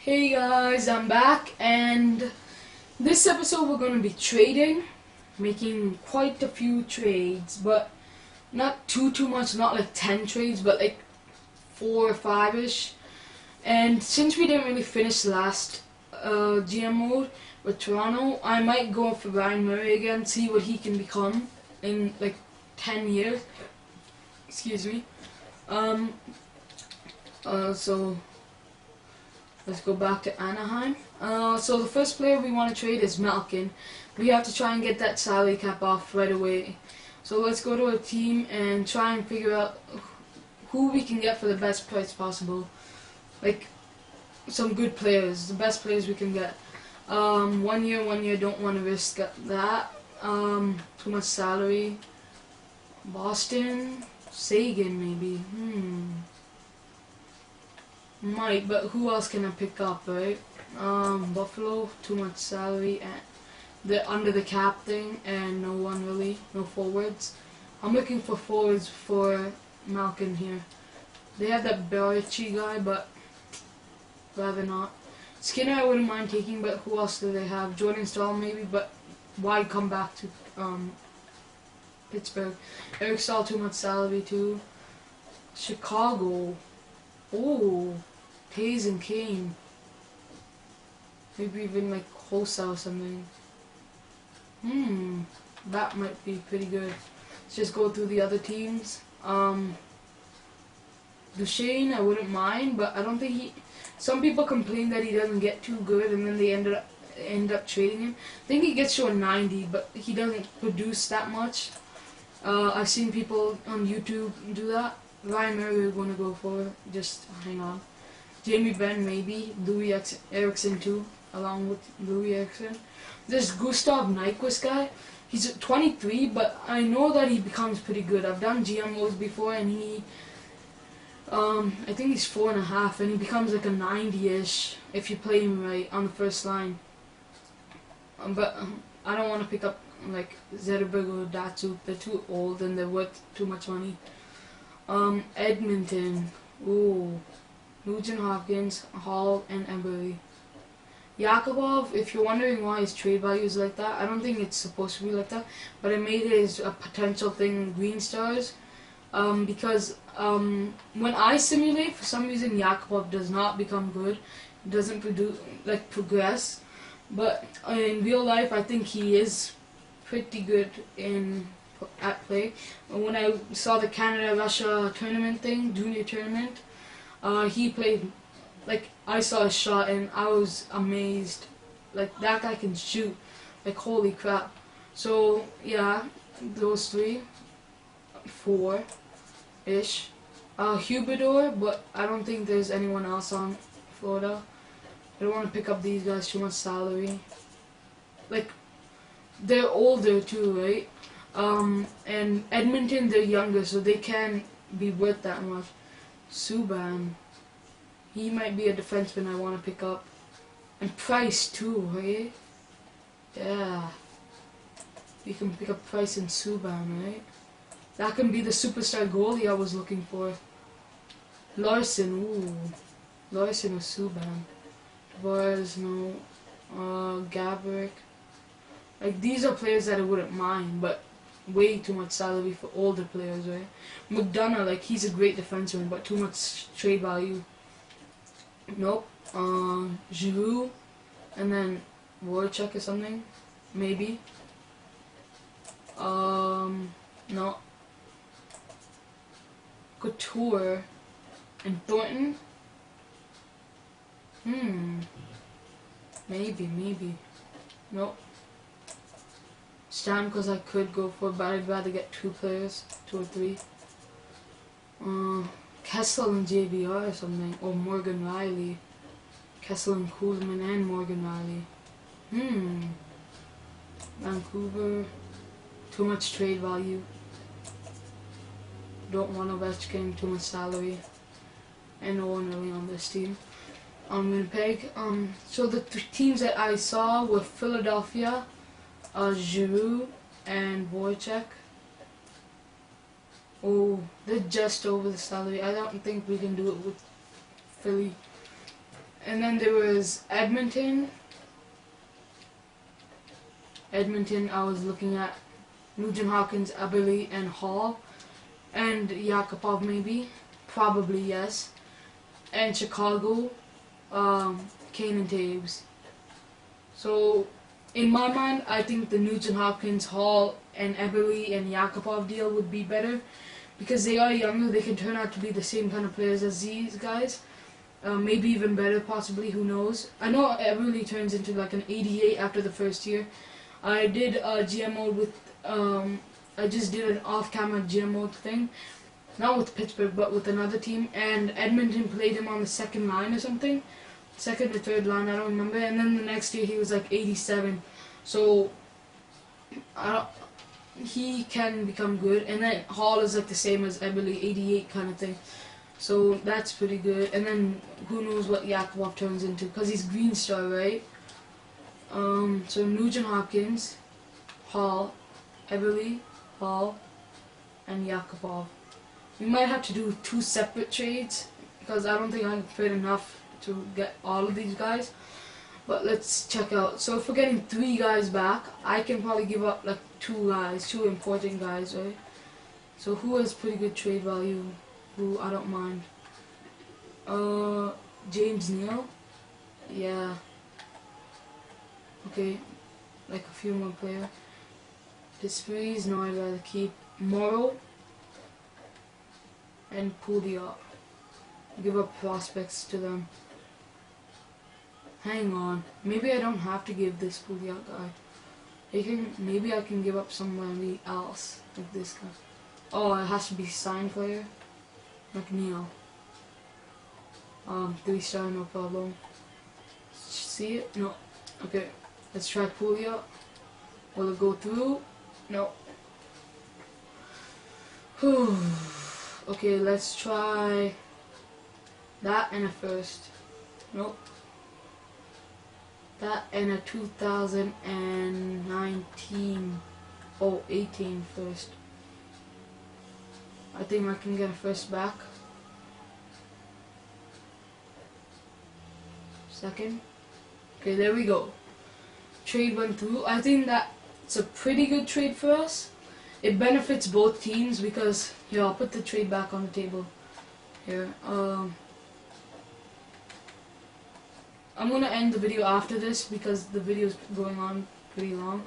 Hey guys, I'm back, and this episode we're going to be trading, making quite a few trades, but not too much, not like 10 trades, but like 4 or 5-ish. And since we didn't really finish last GM mode with Toronto, I might go for Ryan Murray again, see what he can become in like 10 years. Excuse me. So let's go back to Anaheim. So the first player we want to trade is Malkin. We have to try and get that salary cap off right away. So let's go to a team and try and figure out who we can get for the best price possible. Like some good players, the best players we can get. 1 year, don't want to risk that. Too much salary. Boston, Sagan maybe. Might, but who else can I pick up, right? Buffalo, too much salary, and they're under the cap thing, and no one really, no forwards. I'm looking for forwards for Malkin here. They have that Barici guy, but rather not. Skinner I wouldn't mind taking, but who else do they have? Jordan Stahl maybe, but why come back to Pittsburgh? Eric Stahl, too much salary too. Chicago. Oh, Taze and Kane. Maybe even like Hossa or something. That might be pretty good. Let's just go through the other teams. Duchesne, I wouldn't mind, but I don't think he. Some people complain that he doesn't get too good, and then they end up trading him. I think he gets to a 90, but he doesn't produce that much. I've seen people on YouTube do that. Ryan Murray we're going to go for. Just hang on. Jamie Benn maybe. Louis Eriksson too, along with Louis Eriksson. This Gustav Nyquist guy, he's 23, but I know that he becomes pretty good. I've done GMOs before, and he, I think he's 4.5, and he becomes like a 90-ish if you play him right on the first line. But I don't want to pick up like Zetterberg or Datsuk. They're too old and they're worth too much money. Edmonton. Ooh. Nugent Hopkins, Hall, and Emery. Yakubov, if you're wondering why his trade value is like that, I don't think it's supposed to be like that, but I made it as a potential thing in Green Stars, because when I simulate, for some reason Yakubov does not become good, doesn't progress, but in real life I think he is pretty good at play. When I saw the Canada-Russia tournament thing, junior tournament, he played, like, I saw a shot and I was amazed. Like, that guy can shoot. Like, holy crap. So, yeah, those 3, 4-ish. Huberdor, but I don't think there's anyone else on Florida. I don't want to pick up these guys, too much salary. Like, they're older too, right? And Edmonton, they're younger, so they can't be worth that much. Subban, he might be a defenseman I want to pick up. And Price too, right? Yeah. You can pick up Price and Subban, right? That can be the superstar goalie I was looking for. Larson, ooh. Larson or Subban. Tavares, no. Gabrick. Like, these are players that I wouldn't mind, but way too much salary for older players, right? McDonough, like, he's a great defenseman, but too much trade value. Nope. Giroux, and then Voracek or something, maybe. No. Couture and Thornton. Maybe. Nope. Stamkos I could go for, but I'd rather get 2 players, 2 or 3. Kessel and JVR or something, or Morgan Riley. Kessel and Kuzman and Morgan Riley. Vancouver, too much trade value. Don't want Ovechkin, too much salary, and no one really on this team. Winnipeg. So the teams that I saw were Philadelphia, Giroux, and Voracek. Oh, they're just over the salary. I don't think we can do it with Philly. And then there was Edmonton. I was looking at Nugent Hopkins, Eberle, and Hall. And Yakupov maybe. Probably yes. And Chicago, Kane and Taves. So, in my mind, I think the Nugent Hopkins, Hall, and Eberle and Yakupov deal would be better. Because they are younger, they can turn out to be the same kind of players as these guys. Maybe even better, possibly, who knows. I know Eberle turns into like an 88 after the first year. I did a GMO with, I just did an off-camera GMO thing. Not with Pittsburgh, but with another team. And Edmonton played him on the second line or something. Second or third line, I don't remember. And then the next year he was like 87. So, he can become good. And then Hall is like the same as Eberle, 88 kind of thing. So that's pretty good. And then who knows what Yakupov turns into, because he's Green Star, right? So Nugent Hopkins, Hall, Eberle, Hall, and Yakupov. We might have to do 2 separate trades, because I don't think I can fit enough to get all of these guys. But let's check out. So if we're getting 3 guys back, I can probably give up like 2 guys, 2 important guys, right? So who has pretty good trade value? Who I don't mind. James Neal? Yeah. Okay. Like a few more players. Pittsburgh, no, I'd rather keep Morrow and Pouliot. Give up prospects to them. Hang on. Maybe I don't have to give this Pouliot guy. Maybe I can give up somebody else. Like this guy. Oh, it has to be signed player. McNeil. 3-star, no problem. See it? No. Okay. Let's try Pouliot. Will it go through? No. Whew. Okay, let's try that and a first. Nope. That and a 2019. Oh, 18 first. I think I can get a first back. Second. Okay, there we go. Trade went through. I think that's a pretty good trade for us. It benefits both teams because, here, I'll put the trade back on the table. Here. I'm gonna end the video after this because the video is going on pretty long.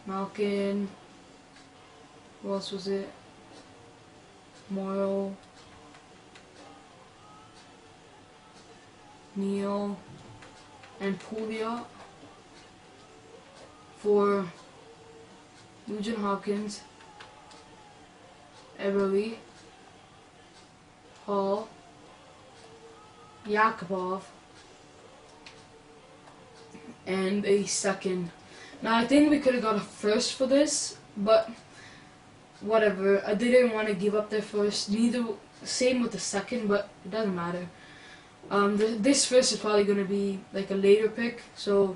Malkin. Who else was it? Morrow. Neal. And Pouliot. For Nugent Hopkins. Eberle. Hall. Yakupov. And a second. Now I think we could have got a first for this, but whatever. I didn't want to give up their first. Same with the second, but it doesn't matter. This first is probably going to be like a later pick, so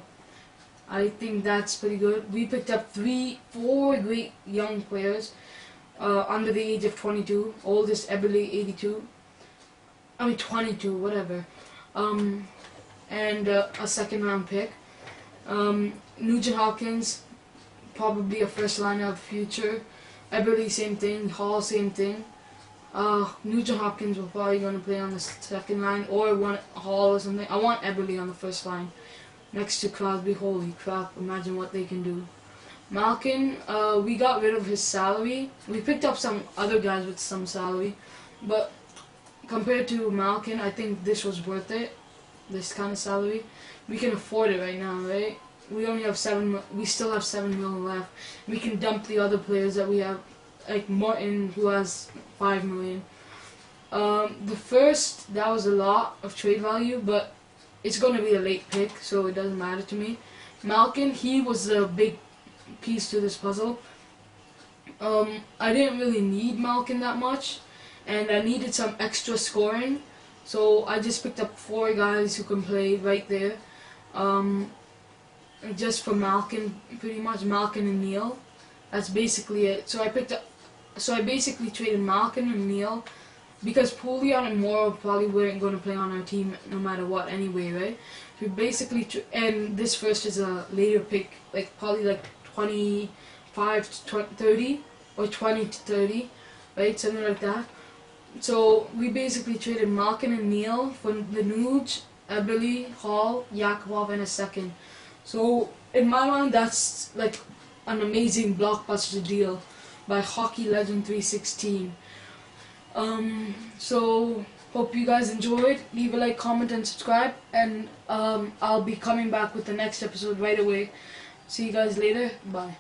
I think that's pretty good. We picked up 4 great young players under the age of 22. Oldest Eberle, 82. I mean 22, whatever. And a second round pick. Nugent Hopkins, probably a first liner of the future. Eberle, same thing. Hall, same thing. Nugent Hopkins will probably going to play on the second line, or one Hall or something. I want Eberle on the first line next to Crosby. Holy crap, imagine what they can do. Malkin, we got rid of his salary. We picked up some other guys with some salary, but compared to Malkin, I think this was worth it. This kind of salary, we can afford it right now, right? We only have we still have 7 million left. We can dump the other players that we have, like Martin, who has 5 million. The first, that was a lot of trade value, but it's going to be a late pick, so it doesn't matter to me. Malkin, he was a big piece to this puzzle. I didn't really need Malkin that much, and I needed some extra scoring, so I just picked up 4 guys who can play right there. Just for Malkin, pretty much Malkin and Neal. That's basically it. So I basically traded Malkin and Neal because Pouliot and Morrow probably weren't going to play on our team no matter what anyway, right? We basically, and this first is a later pick, like probably like 25 to 30 or 20 to 30, right? Something like that. So we basically traded Malkin and Neal for the Nuge, Eberle, Hall, Yakupov, and a second. So in my mind, that's like an amazing blockbuster deal by Hockey Legend 316. So hope you guys enjoyed. Leave a like, comment, and subscribe, and I'll be coming back with the next episode right away. See you guys later. Bye.